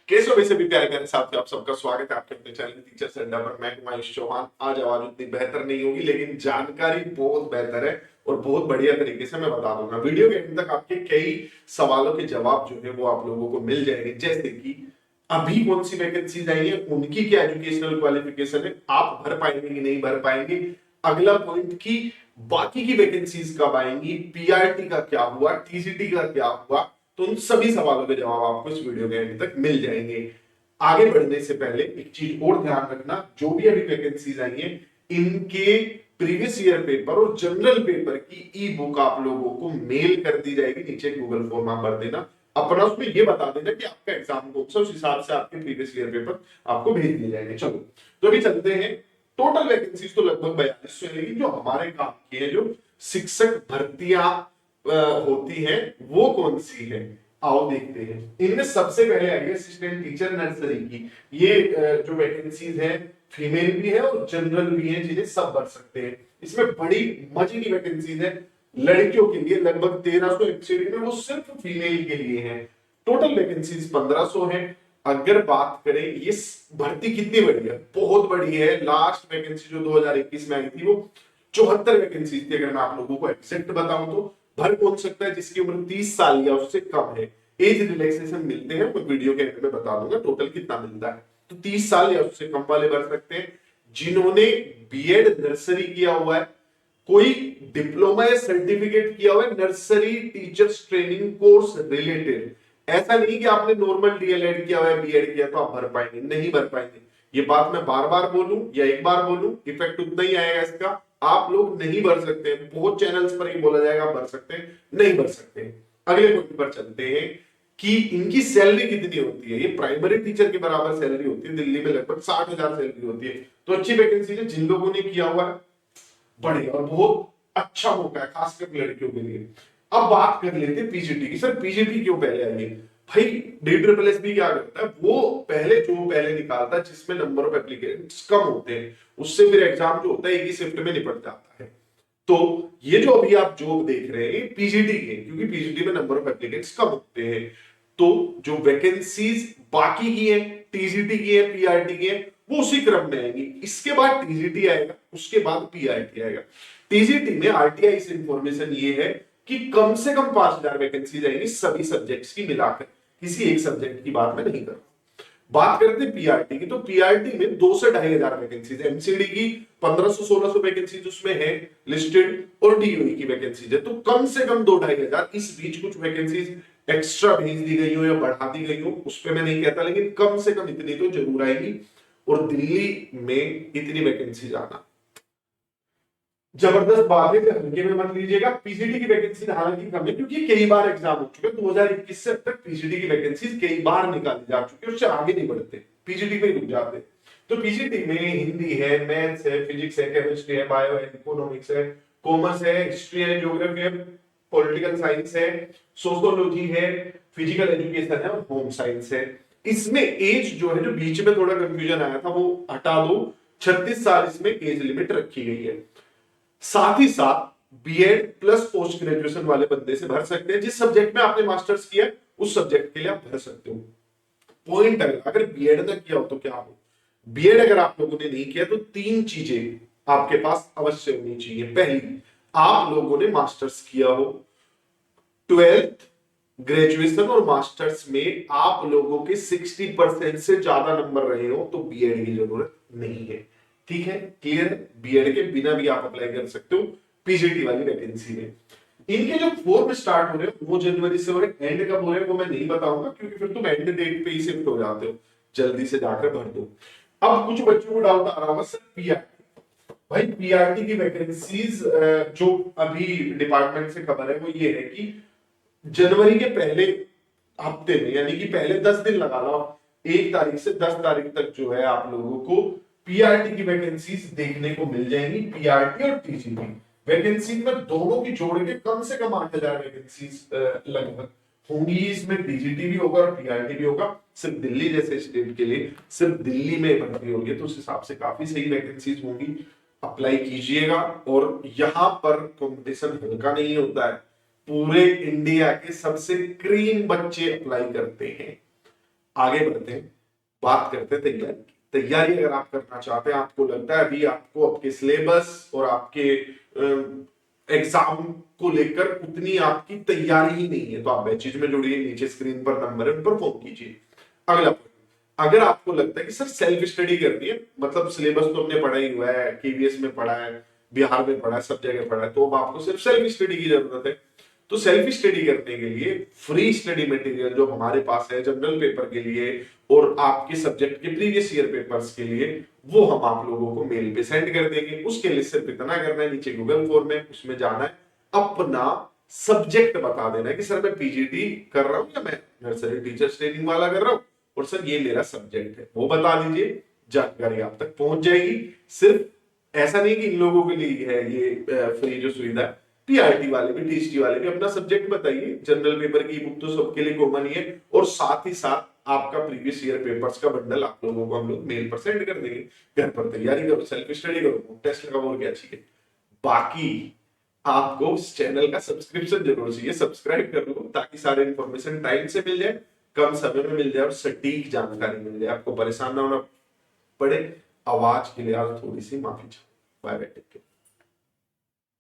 कैसे हो? वैसे भी प्यारे प्यारे साथियों, आप सबका स्वागत है आपके अपने चैनल टीचर्स अड्डा पर। मैं हूं आयुष चौहान। आज आवाज उतनी बेहतर नहीं होगी, लेकिन जानकारी बहुत बेहतर है और बहुत बढ़िया तरीके से मैं बता दूंगा। वीडियो के अंत तक आपके कई सवालों के जवाब जो है वो आप लोगों को मिल जाएंगे, जैसे कि अभी कौन सी वैकेंसीज आई है, उनकी क्या एजुकेशनल क्वालिफिकेशन है, आप भर पाएंगे कि नहीं भर पाएंगे। अगला पॉइंट की बाकी की वैकेंसीज कब आएंगी, पीआरटी का क्या हुआ, टीजीटी का क्या हुआ। तो उन सभी सवालों के जवाब आपको इस वीडियो के एंड तक मिल जाएंगे। आगे बढ़ने से पहले एक चीज और ध्यान रखना, जो भी अभी वैकेंसीज आई है इनके प्रीवियस ईयर पेपर और जनरल पेपर की ई बुक आप लोगों को मेल कर दी जाएगी। नीचे गूगल फॉर्म आप भर देना, अपना उसमें ये बता देना कि आपका एग्जाम कौन सा, उस हिसाब से आपके प्रीवियस ईयर पेपर आपको भेज दिए जाएंगे। चलो तो अभी चलते हैं। टोटल वैकेंसीज तो लगभग 4200 है, लेकिन जो हमारे काम की है, जो शिक्षक भर्तियां होती है, वो कौन सी है आओ देखते हैं। इनमें सबसे पहले आई है असिस्टेंट टीचर नर्सरी की। ये जो वैकेंसीज है फीमेल भी है और जनरल भी है, जिन्हें सब भर सकते हैं। इसमें बड़ी मजे की वैकेंसीज है लड़कियों के लिए, लगभग 1300 एमसीडी में, वो सिर्फ फीमेल के लिए है। टोटल वैकेंसीज 1500 है। अगर बात करें ये भर्ती कितनी बड़ी है, बहुत बड़ी है। लास्ट वैकेंसी जो 2021 में आई थी वो 74 वैकेंसी थी। अगर मैं आप लोगों को एग्जैक्ट बताऊं तो भर कौन सकता है जिसकी उम्र 30 साल या उससे कम है। एज रिलैक्सेशन मिलते हैं, मैं वीडियो के अंत में बता दूंगा टोटल कितना मिलता है। तो 30 साल या उससे कम वाले भर सकते हैं। जिन्होंने बीएड नर्सरी किया हुआ है, कोई डिप्लोमा या सर्टिफिकेट किया हुआ है nursery teachers training course related. ऐसा नहीं कि आपने नॉर्मल डीएलएड किया हुआ है, बीएड किया तो आप भर पाएंगे, नहीं भर पाएंगे। ये बात मैं बार बार बोलूं या एक बार बोलूं, इफेक्ट उतना ही आएगा इसका। आप लोग नहीं भर सकते। बहुत चैनल्स पर ये बोला जाएगा भर सकते हैं, नहीं भर सकते। अगले पॉइंट पर चलते हैं कि इनकी सैलरी कितनी होती है। ये प्राइमरी टीचर के बराबर सैलरी होती है, दिल्ली में लगभग 60,000 सैलरी होती है। तो अच्छी वैकेंसी है, जिन लोगों ने किया हुआ है बढ़िया और बहुत अच्छा मौका है, खासकर लड़कियों के लिए। अब बात कर लेते हैं पीजीटी की। सर पीजीटी क्यों पहले आई है? भाई DSSB क्या करता है, वो पहले निकालता है जिसमें नंबर ऑफ एप्लीकेशंस कम होते हैं, उससे फिर एग्जाम जो होता है एक ही शिफ्ट में निपट जाता है। तो ये जो अभी आप जॉब देख रहे हैं पीजीटी के, क्योंकि पीजीटी में नंबर ऑफ एप्लीकेंट्स कम होते हैं। तो जो वैकेंसीज बाकी की है, टीजीटी की है, पीआरटी की है, वो उसी क्रम में आएंगी। इसके बाद टीजीटी आएगा, उसके बाद पीआरटी आएगा। टीजीटी में आरटीआई से इंफॉर्मेशन ये है कि कम से कम 5000 वैकेंसीज आएंगी सभी सब्जेक्ट्स की मिलाकर, किसी एक सब्जेक्ट की बात मैं नहीं कर रहा। बात करते हैं पीआरटी की, तो पीआरटी में 2 से 2500 वैकेंसीज, एमसीडी की 1500-1600 वैकेंसीज उसमें है लिस्टेड, और डीओई की वैकेंसीज है। तो कम से कम 2-2500। इस बीच कुछ वैकेंसीज एक्स्ट्रा भेज दी गई हो या बढ़ा दी गई हो, उस पर मैं नहीं कहता, लेकिन कम से कम इतनी तो जरूर आएगी। और दिल्ली में इतनी वैकेंसीज आना जबरदस्त बात है, हल्के में मत लीजिएगा। पीजीटी की वैकेंसी हालांकि कम है, क्योंकि कई बार एग्जाम हो चुके, 2021 से अब तक पीजीटी की वैकेंसी कई बार निकाली जा चुकी है, उससे आगे नहीं बढ़ते, पीजीटी पे रुक जाते। तो पीजीटी में हिंदी है, मैथ्स है, फिजिक्स है, केमिस्ट्री है, बायो है, इकोनॉमिक्स है, कॉमर्स है, हिस्ट्री है, ज्योग्राफी है, पॉलिटिकल साइंस है, सोशियोलॉजी है, फिजिकल एजुकेशन है और होम साइंस है। इसमें एज जो है, जो बीच में थोड़ा कंफ्यूजन आया था, वो हटा दो। 36 साल इसमें एज लिमिट रखी गई है। साथ ही साथ बीएड प्लस पोस्ट ग्रेजुएशन वाले बंदे से भर सकते हैं। जिस सब्जेक्ट में आपने मास्टर्स किया उस सब्जेक्ट के लिए आप भर सकते हो। पॉइंट अगर बीएड ना किया हो तो क्या हो, बीएड अगर आप लोगों ने नहीं किया तो 3 चीजें आपके पास अवश्य होनी चाहिए। पहली, आप लोगों ने मास्टर्स किया हो, 12th ग्रेजुएशन और मास्टर्स में आप लोगों के 60% से ज्यादा नंबर रहे हो तो बीएड की जरूरत नहीं है। ठीक है, क्लियर? बीएड के बिना भी आप अप्लाई कर सकते हो पीजीटी वाली वैकेंसी में। इनके जो फॉर्म स्टार्ट हो रहे हैं वो जनवरी से हो रहे हैं, एंड कब हो रहे हैं वो मैं नहीं बताऊंगा, क्योंकि फिर तुम एंड डेट पे ही शिफ्ट हो जाते हो, जल्दी से जाकर भर दो। अब कुछ बच्चों को डाउट आ रहा होगा, सर पीआरटी, भाई पीआरटी की वैकेंसीज जो अभी डिपार्टमेंट से खबर है वो ये है कि जनवरी के पहले हफ्ते में, यानी कि पहले 10 दिन लगा लो, 1 तारीख से 10 तारीख तक जो है आप लोगों को पीआरटी की वैकेंसीज देखने को मिल जाएंगी। पीआरटी और टीजीटी वैकेंसी में दोनों की जोड़ के कम से कम 8000 वैकेंसीज लगभग होंगी। इसमें टीजीटी भी होगा और पीआरटी भी होगा। सिर्फ दिल्ली जैसे स्टेट के लिए सिर्फ दिल्ली में भर्ती होगी, तो उस हिसाब से काफी सही वैकेंसीज होंगी। अप्लाई कीजिएगा। और यहाँ पर कंपटीशन हल्का नहीं होता है, पूरे इंडिया के सबसे क्रीम बच्चे अप्लाई करते हैं। आगे बढ़ते हैं, बात करते हैं तैयारी की। तैयारी अगर आप करना चाहते हैं, आपको लगता है अभी आपको आपके सिलेबस और आपके एग्जाम को लेकर उतनी आपकी तैयारी ही नहीं है, तो आप बैचेज में जुड़िए, नीचे स्क्रीन पर नंबर है उन पर फोन कीजिए। अगला, अगर आपको लगता है कि सर सेल्फ स्टडी करनी है, मतलब सिलेबस तो हमने पढ़ा ही हुआ है, केवीएस में पढ़ा है, बिहार में पढ़ा है, सब जगह पढ़ा है, तो अब आपको सिर्फ सेल्फ स्टडी की जरूरत है। तो सेल्फ स्टडी करने के लिए फ्री स्टडी मटेरियल जो हमारे पास है जनरल पेपर के लिए और आपके सब्जेक्ट के प्रीवियस ईयर पेपर्स के लिए, वो हम आप लोगों को मेल पे सेंड कर देंगे। उसके लिए सिर्फ इतना करना है, नीचे गूगल फॉर्म है उसमें जाना है, अपना सब्जेक्ट बता देना है कि सर मैं पीजीटी कर रहा हूं या मैं नर्सरी टीचर्स ट्रेनिंग वाला कर रहा हूं और सर ये मेरा सब्जेक्ट है, वो बता दीजिए, जानकारी आप तक पहुंच जाएगी। सिर्फ ऐसा नहीं कि इन लोगों के लिए है ये फ्री जो सुविधा है, पीआरटी वाले भी, टीएसटी वाले भी अपना सब्जेक्ट बताइए। जनरल पेपर की बुक तो सबके लिए कॉमन ही है, और साथ ही साथ आपका प्रीवियस ईयर पेपर्स का बंडल आप लोगों को हम लोग मेल पर सेंड कर देंगे। घर पर तैयारी करो, सेल्फ स्टडी करो, टेस्ट लगाओ, और क्या चाहिए। बाकी आपको उस चैनल का सब्सक्रिप्शन जरूर चाहिए, सब्सक्राइब कर लो ताकि सारे इन्फॉर्मेशन टाइम से मिल जाए, कम समय में मिल जाए और सटीक जानकारी मिल जाए, आपको परेशान ना होना पड़े। आवाज के लिए आज थोड़ी सी माफी चाहूँ। Bye bye, take care.